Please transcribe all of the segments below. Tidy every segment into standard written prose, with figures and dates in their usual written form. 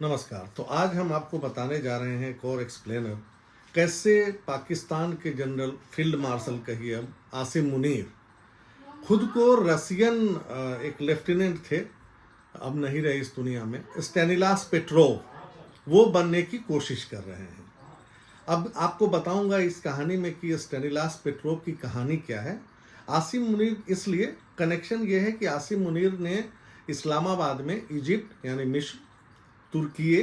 नमस्कार। तो आज हम आपको बताने जा रहे हैं एक और एक्सप्लेनर कैसे पाकिस्तान के जनरल फील्ड मार्शल कहिए अब आसिम मुनीर खुद को रसियन एक लेफ्टिनेंट थे, अब नहीं रहे इस दुनिया में, स्टेनिलास पेट्रोव, वो बनने की कोशिश कर रहे हैं। अब आपको बताऊंगा इस कहानी में कि स्टेनिलास पेट्रोव की कहानी क्या है। आसिम मुनीर इसलिए कनेक्शन ये है कि आसिम मुनीर ने इस्लामाबाद में इजिप्ट यानी मिस्र, तुर्की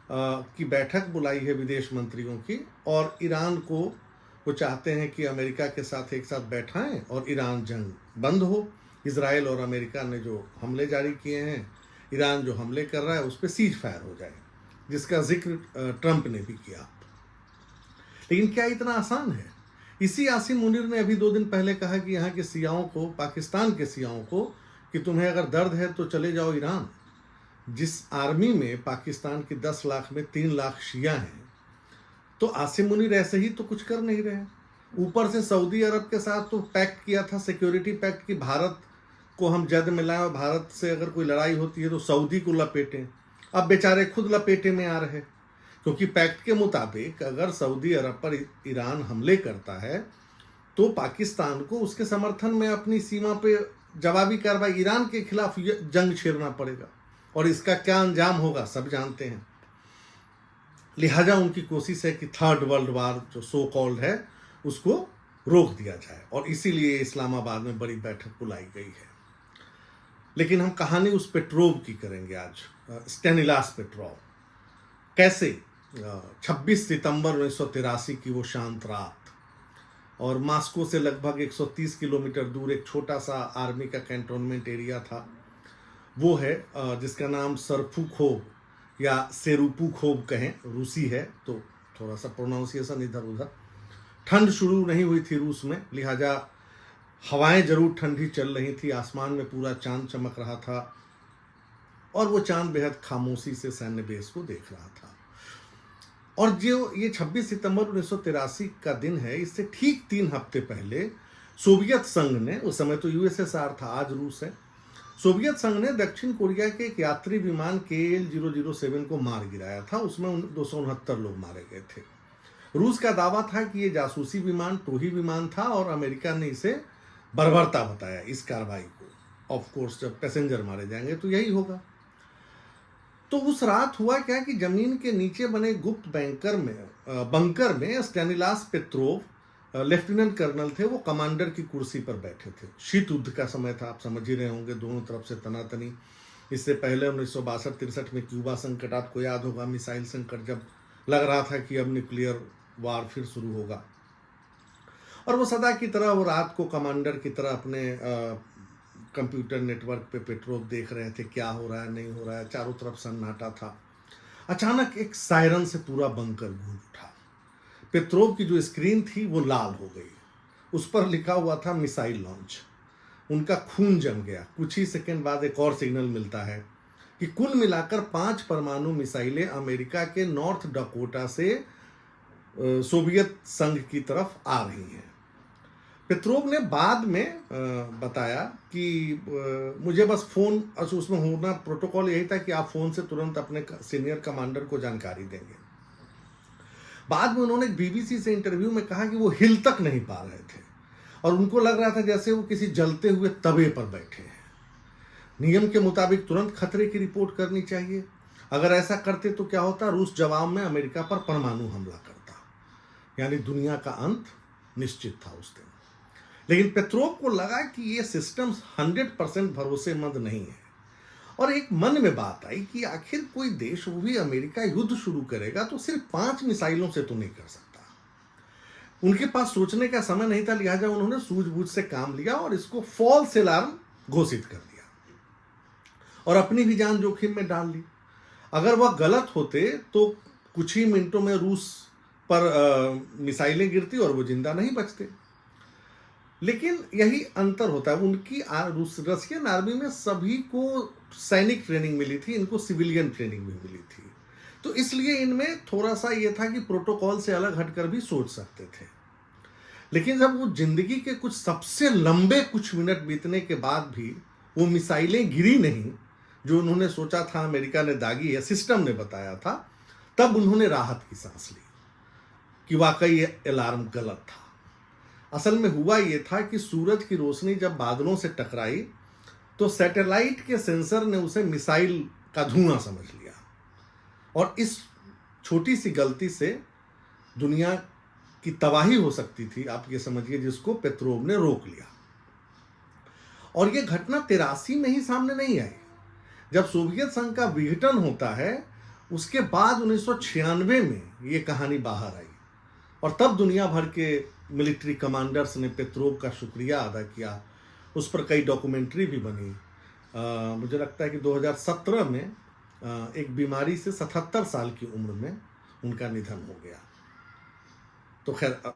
की बैठक बुलाई है विदेश मंत्रियों की, और ईरान को वो चाहते हैं कि अमेरिका के साथ एक साथ बैठाएं और ईरान जंग बंद हो। इजराइल और अमेरिका ने जो हमले जारी किए हैं, ईरान जो हमले कर रहा है उस पर सीज फायर हो जाए, जिसका जिक्र ट्रंप ने भी किया। लेकिन क्या इतना आसान है? इसी आसिम मुनीर ने अभी 2 दिन पहले कहा कि यहाँ के सियाओं को, पाकिस्तान के सियाओं को, कि तुम्हें अगर दर्द है तो चले जाओ ईरान। जिस आर्मी में पाकिस्तान की 10 लाख में 3 लाख शिया हैं, तो आसिम मुनीर ऐसे ही तो कुछ कर नहीं रहे। ऊपर से सऊदी अरब के साथ तो पैक्ट किया था, सिक्योरिटी पैक्ट, कि भारत को हम जद मिलाएं और भारत से अगर कोई लड़ाई होती है तो सऊदी को लपेटें। अब बेचारे खुद लपेटे में आ रहे, क्योंकि पैक्ट के मुताबिक अगर सऊदी अरब पर ईरान हमले करता है तो पाकिस्तान को उसके समर्थन में अपनी सीमा पे जवाबी कार्रवाई, ईरान के खिलाफ जंग छेड़ना पड़ेगा, और इसका क्या अंजाम होगा सब जानते हैं। लिहाजा उनकी कोशिश है कि थर्ड वर्ल्ड वार जो सो कॉल्ड है उसको रोक दिया जाए, और इसीलिए इस्लामाबाद में बड़ी बैठक बुलाई गई है। लेकिन हम कहानी उस पेट्रोव की करेंगे आज, स्टेनिलास पेट्रोव। कैसे 26 सितंबर 1983 की वो शांत रात, और मास्को से लगभग 130 किलोमीटर दूर एक छोटा सा आर्मी का कैंटोनमेंट एरिया था, वो है जिसका नाम सरफुखोव या सेरुपुखोव कहें, रूसी है तो थोड़ा सा प्रोनाउंसिएशन इधर उधर। ठंड शुरू नहीं हुई थी रूस में, लिहाजा हवाएं जरूर ठंडी चल रही थी, आसमान में पूरा चांद चमक रहा था, और वो चांद बेहद खामोशी से सैन्य बेस को देख रहा था। और जो ये 26 सितंबर 1983 का दिन है, इससे ठीक 3 हफ्ते पहले सोवियत संघ ने, उस समय तो यूएसएसआर था, आज रूस है, सोवियत संघ ने दक्षिण कोरिया के एक यात्री विमान KL-007 को मार गिराया था। उसमें 269 लोग मारे गए थे। रूस का दावा था कि ये जासूसी विमान, टोही विमान था, और अमेरिका ने इसे बर्बरता बताया इस कार्रवाई को। ऑफ कोर्स जब पैसेंजर मारे जाएंगे तो यही होगा। तो उस रात हुआ क्या कि जमीन के नीचे बने गुप्त बंकर में स्टेनिलास पेट्रोव, लेफ्टिनेंट कर्नल थे, वो कमांडर की कुर्सी पर बैठे थे। शीत युद्ध का समय था, आप समझ ही रहे होंगे, दोनों तरफ से तनातनी। इससे पहले 1962-63 में क्यूबा संकट, आपको याद होगा, मिसाइल संकट, जब लग रहा था कि अब न्यूक्लियर वार फिर शुरू होगा। और वो सदा की तरह वो रात को कमांडर की तरह अपने कंप्यूटर नेटवर्क पे पेट्रोव देख रहे थे, क्या हो रहा है नहीं हो रहा है, चारों तरफ सन्नाटा था। अचानक एक सायरन से पूरा बंकर गूंज उठा। पेट्रोव की जो स्क्रीन थी वो लाल हो गई, उस पर लिखा हुआ था मिसाइल लॉन्च। उनका खून जम गया। कुछ ही सेकंड बाद एक और सिग्नल मिलता है कि कुल मिलाकर 5 परमाणु मिसाइलें अमेरिका के नॉर्थ डकोटा से सोवियत संघ की तरफ आ रही हैं। पेट्रोव ने बाद में बताया कि मुझे बस फोन, उसमें होना प्रोटोकॉल यही था कि आप फोन से तुरंत अपने सीनियर कमांडर को जानकारी देंगे। बाद में उन्होंने BBC से इंटरव्यू में कहा कि वो हिल तक नहीं पा रहे थे, और उनको लग रहा था जैसे वो किसी जलते हुए तवे पर बैठे हैं। नियम के मुताबिक तुरंत खतरे की रिपोर्ट करनी चाहिए। अगर ऐसा करते तो क्या होता, रूस जवाब में अमेरिका पर परमाणु हमला करता, यानी दुनिया का अंत निश्चित था उस दिन। लेकिन पेट्रोव को लगा कि ये सिस्टम 100% भरोसेमंद नहीं है, और एक मन में बात आई कि आखिर कोई देश, वो भी अमेरिका, युद्ध शुरू करेगा तो सिर्फ 5 मिसाइलों से तो नहीं कर सकता। उनके पास सोचने का समय नहीं था, लिहाजा उन्होंने सूझबूझ से काम लिया और इसको फॉल्स अलार्म घोषित कर दिया, और अपनी भी जान जोखिम में डाल ली। अगर वह गलत होते तो कुछ ही मिनटों में रूस पर मिसाइलें गिरती और वो जिंदा नहीं बचते। लेकिन यही अंतर होता है, उनकी रशियन आर्मी में सभी को सैनिक ट्रेनिंग मिली थी, इनको सिविलियन ट्रेनिंग भी मिली थी, तो इसलिए इनमें थोड़ा सा ये था कि प्रोटोकॉल से अलग हटकर भी सोच सकते थे। लेकिन जब वो जिंदगी के कुछ सबसे लंबे कुछ मिनट बीतने के बाद भी वो मिसाइलें गिरी नहीं जो उन्होंने सोचा था अमेरिका ने दागी है, सिस्टम ने बताया था, तब उन्होंने राहत की सांस ली कि वाकई ये अलार्म गलत था। असल में हुआ ये था कि सूरज की रोशनी जब बादलों से टकराई तो सैटेलाइट के सेंसर ने उसे मिसाइल का धुआं समझ लिया, और इस छोटी सी गलती से दुनिया की तबाही हो सकती थी, आप ये समझिए, जिसको पेट्रोव ने रोक लिया। और ये घटना 83 में ही सामने नहीं आई। जब सोवियत संघ का विघटन होता है उसके बाद 1996 में ये कहानी बाहर आई, और तब दुनिया भर के मिलिट्री कमांडर्स ने पेट्रोव का शुक्रिया अदा किया। उस पर कई डॉक्यूमेंट्री भी बनी। मुझे लगता है कि 2017 में एक बीमारी से 77 साल की उम्र में उनका निधन हो गया। तो खैर